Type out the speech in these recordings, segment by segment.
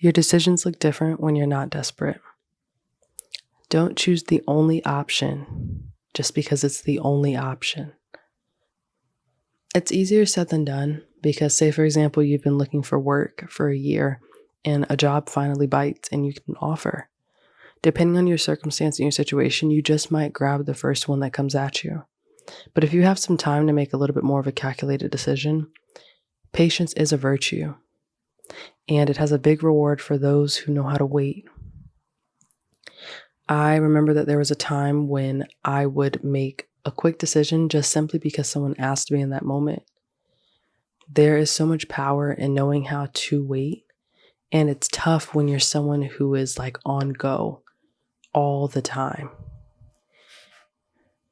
Your decisions look different when you're not desperate. Don't choose the only option just because it's the only option. It's easier said than done because, say, for example, you've been looking for work for a year and a job finally bites and you can offer. Depending on your circumstance and your situation, you just might grab the first one that comes at you. But if you have some time to make a little bit more of a calculated decision, patience is a virtue, and it has a big reward for those who know how to wait. I remember that there was a time when I would make a quick decision just simply because someone asked me in that moment. There is so much power in knowing how to wait, and it's tough when you're someone who is like on go all the time.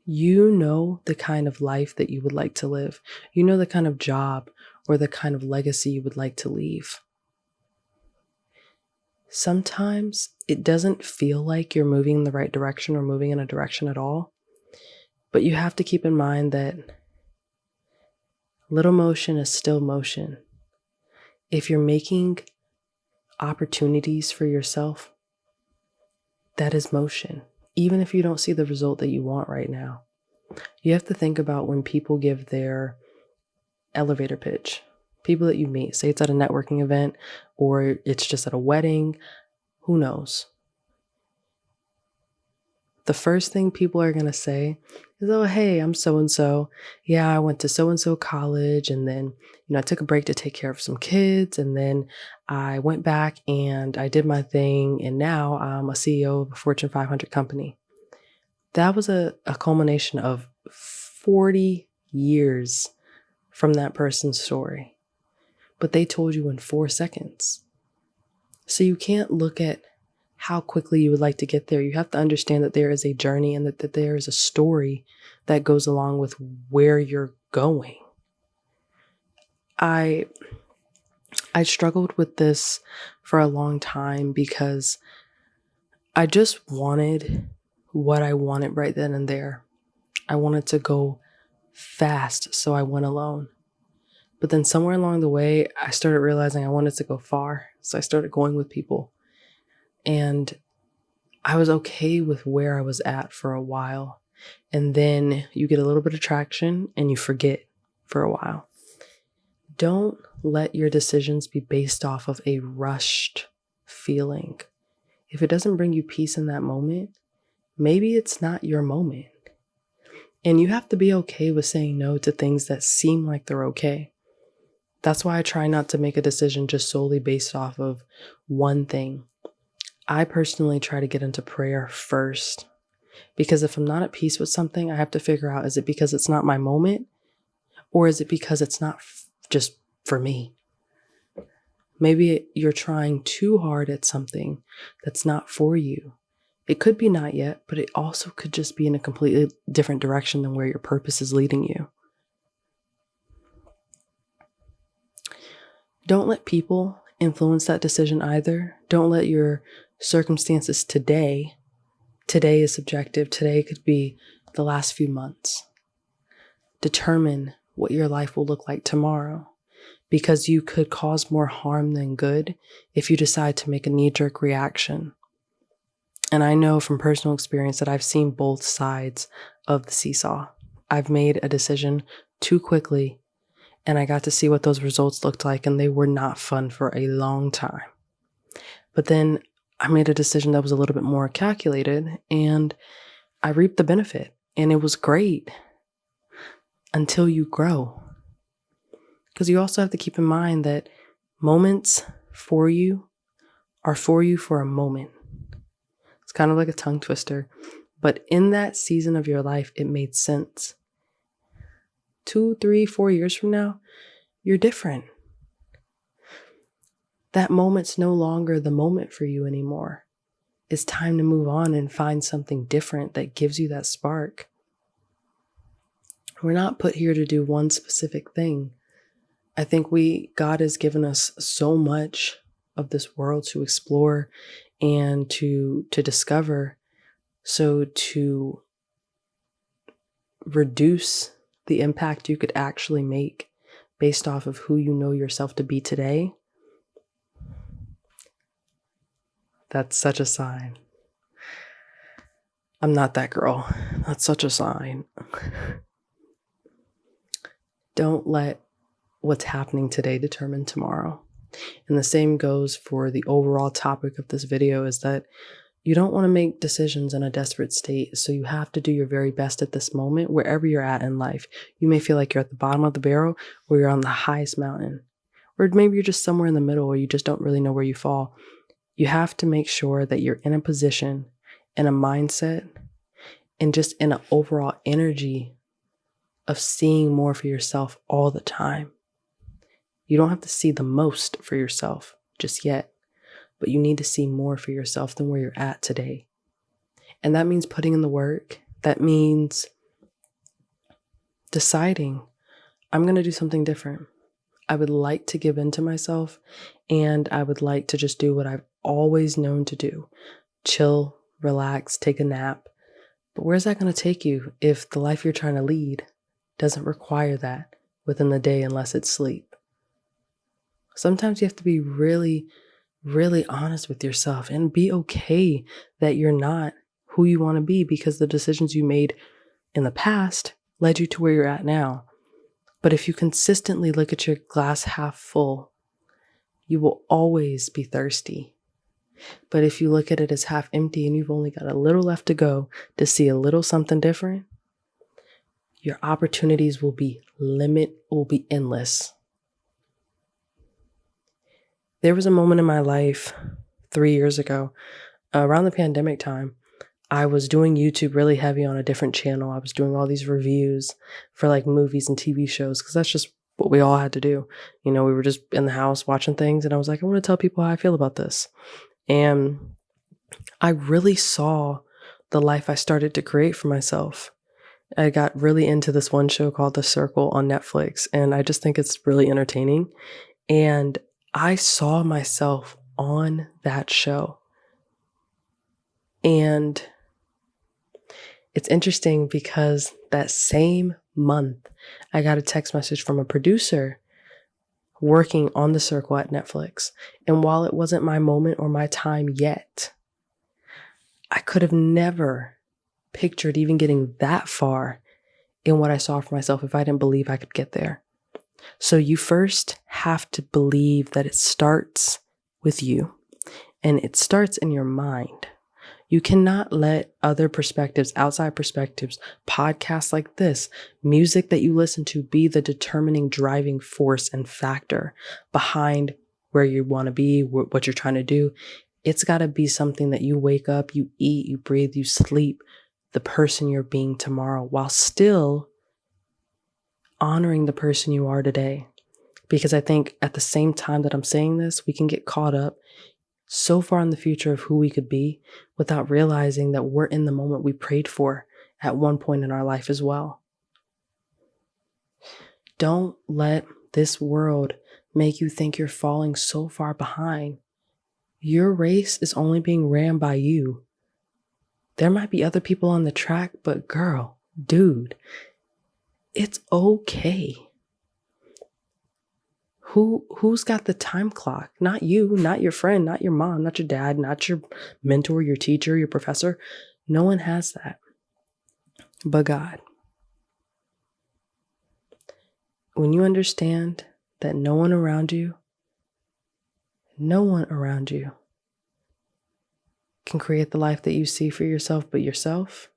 You know the kind of life that you would like to live. You know the kind of job or the kind of legacy you would like to leave. Sometimes it doesn't feel like you're moving in the right direction or moving in a direction at all. But you have to keep in mind that little motion is still motion. If you're making opportunities for yourself, that is motion, even if you don't see the result that you want right now. You have to think about when people give their elevator pitch, people that you meet, say it's at a networking event or it's just at a wedding, who knows? The first thing people are going to say is, oh, hey, I'm so-and-so. Yeah, I went to so-and-so college, and then, I took a break to take care of some kids, and then I went back and I did my thing, and now I'm a CEO of a Fortune 500 company. That was a culmination of 40 years from that person's story. But they told you in 4 seconds. So you can't look at how quickly you would like to get there. You have to understand that there is a journey and that there is a story that goes along with where you're going. I struggled with this for a long time because I just wanted what I wanted right then and there. I wanted to go fast, so I went alone. But then somewhere along the way, I started realizing I wanted to go far. So I started going with people. And I was okay with where I was at for a while. And then you get a little bit of traction and you forget for a while. Don't let your decisions be based off of a rushed feeling. If it doesn't bring you peace in that moment, maybe it's not your moment. And you have to be okay with saying no to things that seem like they're okay. That's why I try not to make a decision just solely based off of one thing. I personally try to get into prayer first, because if I'm not at peace with something, I have to figure out, is it because it's not my moment, or is it because it's not just for me? Maybe you're trying too hard at something that's not for you. It could be not yet, but it also could just be in a completely different direction than where your purpose is leading you. Don't let people influence that decision either. Don't let your circumstances today is subjective. Today could be the last few months. Determine what your life will look like tomorrow, because you could cause more harm than good if you decide to make a knee-jerk reaction. And I know from personal experience that I've seen both sides of the seesaw. I've made a decision too quickly, and I got to see what those results looked like, and they were not fun for a long time. But then I made a decision that was a little bit more calculated, and I reaped the benefit, and it was great until you grow. Because you also have to keep in mind that moments for you are for you for a moment. It's kind of like a tongue twister, but in that season of your life, it made sense. 2, 3, 4 years from now, you're different. That moment's no longer the moment for you anymore. It's time to move on and find something different that gives you that spark. We're not put here to do one specific thing. I think God has given us so much of this world to explore and to discover. So to reduce the impact you could actually make based off of who you know yourself to be today, That's such a sign. I'm not that girl. That's such a sign. Don't let what's happening today determine tomorrow. And the same goes for the overall topic of this video, is that you don't want to make decisions in a desperate state. So you have to do your very best at this moment, wherever you're at in life. You may feel like you're at the bottom of the barrel, or you're on the highest mountain, or maybe you're just somewhere in the middle, or you just don't really know where you fall. You have to make sure that you're in a position, in a mindset, and just in an overall energy of seeing more for yourself all the time. You don't have to see the most for yourself just yet, but you need to see more for yourself than where you're at today. And that means putting in the work. That means deciding, I'm going to do something different. I would like to give in to myself, and I would like to just do what I've always known to do. Chill, relax, take a nap. But where's that going to take you if the life you're trying to lead doesn't require that within the day unless it's sleep? Sometimes you have to be really, really honest with yourself and be okay that you're not who you want to be, because the decisions you made in the past led you to where you're at now. But if you consistently look at your glass half full, you will always be thirsty. But if you look at it as half empty and you've only got a little left to go to see a little something different, your opportunities will be endless. There was a moment in my life 3 years ago, around the pandemic time. I was doing YouTube really heavy on a different channel. I was doing all these reviews for like movies and TV shows, because that's just what we all had to do. We were just in the house watching things, and I was like, I want to tell people how I feel about this. And I really saw the life I started to create for myself. I got really into this one show called The Circle on Netflix, and I just think it's really entertaining. And I saw myself on that show. And it's interesting because that same month, I got a text message from a producer working on The Circle at Netflix. And while it wasn't my moment or my time yet, I could have never pictured even getting that far in what I saw for myself if I didn't believe I could get there. So you first have to believe that it starts with you, and it starts in your mind. You cannot let other perspectives, outside perspectives, podcasts like this, music that you listen to be the determining driving force and factor behind where you want to be, what you're trying to do. It's got to be something that you wake up, you eat, you breathe, you sleep, the person you're being tomorrow, while still honoring the person you are today. Because I think at the same time that I'm saying this, we can get caught up so far in the future of who we could be without realizing that we're in the moment we prayed for at one point in our life as well. Don't let this world make you think you're falling so far behind. Your race is only being ran by you. There might be other people on the track, but girl, dude, it's okay. Who's got the time clock? Not you, not your friend, not your mom, not your dad, not your mentor, your teacher, your professor. No one has that but God. When you understand that no one around you can create the life that you see for yourself but yourself,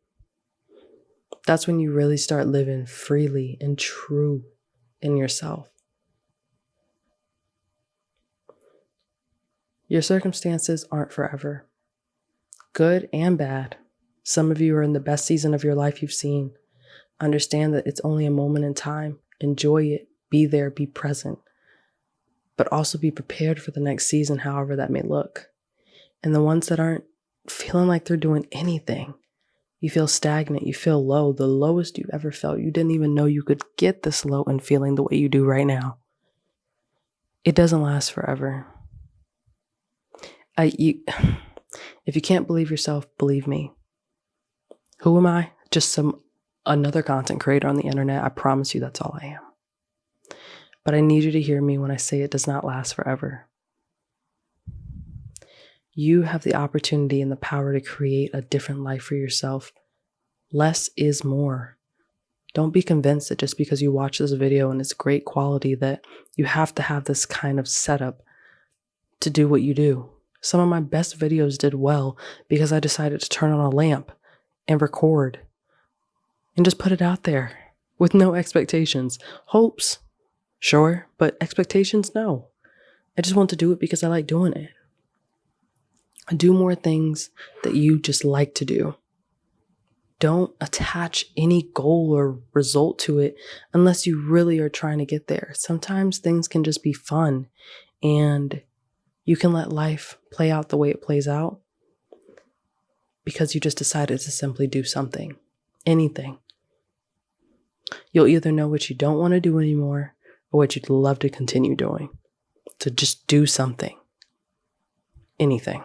that's when you really start living freely and true in yourself. Your circumstances aren't forever, good and bad. Some of you are in the best season of your life you've seen. Understand that it's only a moment in time. Enjoy it. Be there. Be present. But also be prepared for the next season, however that may look. And the ones that aren't feeling like they're doing anything, you feel stagnant, you feel low, the lowest you've ever felt. You didn't even know you could get this low and feeling the way you do right now. It doesn't last forever. If you can't believe yourself, believe me. Who am I? Just another content creator on the internet. I promise you that's all I am. But I need you to hear me when I say it does not last forever. You have the opportunity and the power to create a different life for yourself. Less is more. Don't be convinced that just because you watch this video and it's great quality that you have to have this kind of setup to do what you do. Some of my best videos did well because I decided to turn on a lamp and record and just put it out there with no expectations. Hopes, sure, but expectations, no. I just want to do it because I like doing it. Do more things that you just like to do. Don't attach any goal or result to it unless you really are trying to get there. Sometimes things can just be fun and you can let life play out the way it plays out because you just decided to simply do something, anything. You'll either know what you don't want to do anymore or what you'd love to continue doing. So just do something, anything.